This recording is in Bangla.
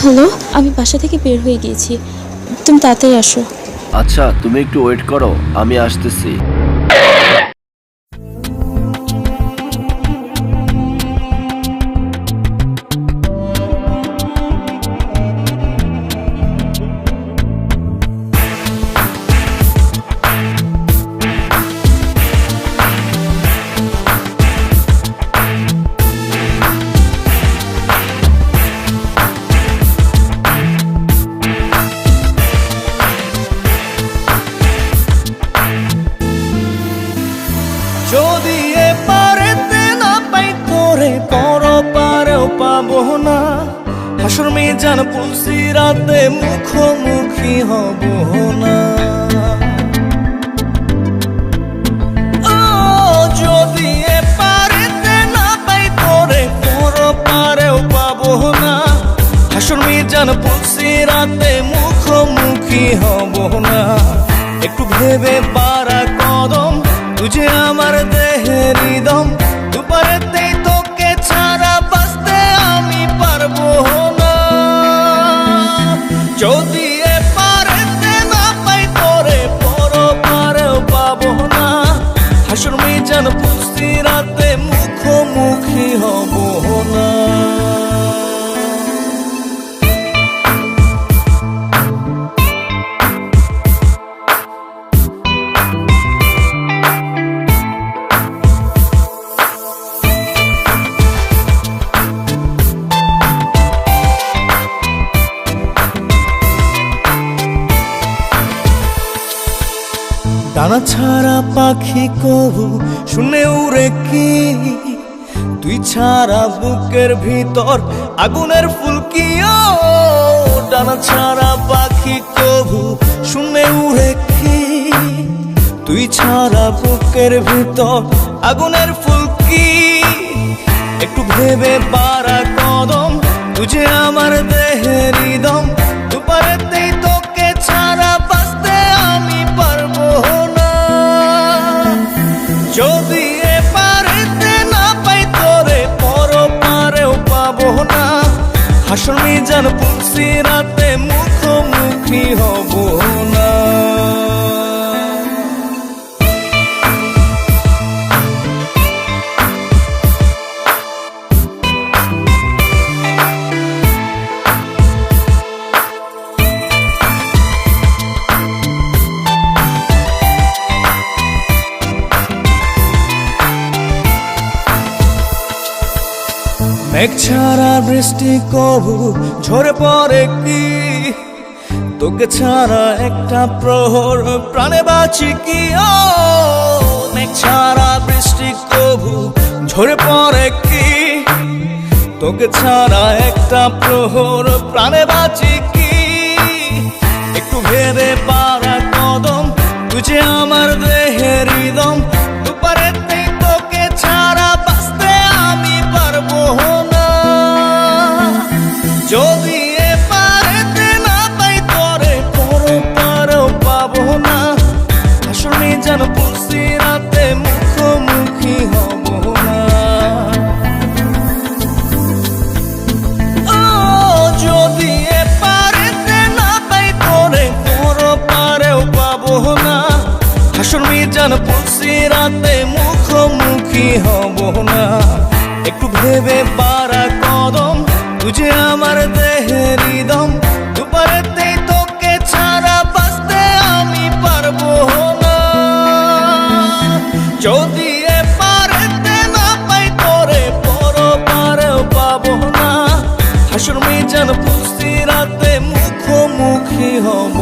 হ্যালো, আমি বাসা থেকে বের হয়ে গিয়েছি, তুমি তাড়াতাড়ি আসো। আচ্ছা, তুমি একটু ওয়েট করো, আমি আসতেছি। যদি এপারেতে না পাই তোরে পর পারেও পাবো না। হাসর মিজান পুলসিরাতে মুখোমুখি হব না। ও যদি এপারেতে না পাই তোরে পর পারেও পাবো না। হাসর মিজান পুলসিরাতে মুখোমুখি হব না। একটু ভেবে পারা কদম তুঝে আমার দেহের হৃদম, দুপারেতেই তোকে ছাড়া বাঁচতে আমি পারবো না। যদি এপারেতে না পাই তোরে পর পারেও পাবো না। হাসর মিজান পুলসিরাতে মুখোমুখি হব না। ডানা ছাড়া পাখি কবু শুনে উড়ে কি, তুই ছাড়া বুকের ভিতর আগুনের ফুলকি। ও ডানা ছাড়া পাখি কবু শুনে উড়ে কি, তুই ছাড়া বুকের ভিতর আগুনের ফুলকি। একটু ভেবে পারা কদম তুঝে আমার দেহের হৃদম, দুপারেতেই তোকে ছাড়া বাঁচতে আমি পারবো না। যদি এপারেতে না পাই তোরে পর পারেও পাবো না। হাসর মিজান পুলসিরাতে মুখোমুখি হব না। মেঘ ছাড়া বৃষ্টি কবু ঝরে পড়ে কি, তোকে ছাড়া একটা প্রহর প্রাণে বাঁচি কি। ও মেঘ ছাড়া বৃষ্টি কবু ঝরে পড়ে কি, তোকে ছাড়া একটা প্রহর প্রাণে বাঁচি কি। একটু ভেবে পারা কদম তুঝে আমার দেহের হৃদম, দুপারেতেই তোকে ছাড়া বাঁচতে আমি পারবো না। যদি এপারেতে না পাই তোরে পর পারেও পাবো না। হাসর মিজান পুলসিরাতে মুখোমুখি হব না। ও যদি এপারেতে না পাই তোরে পর পারেও পাবো না। হাসর মিজান পুলসিরাতে মুখোমুখি হব না। একটু ভেবে পারা কদম তুঝে আমার দেহের হৃদম, দুপারেতেই তোকে ছাড়া বাঁচতে আমি পারবো না। যদি এপারেতে না পাই তোরে পর পারেও পাবো না। হাসর মিজান পুলসিরাতে মুখোমুখি হব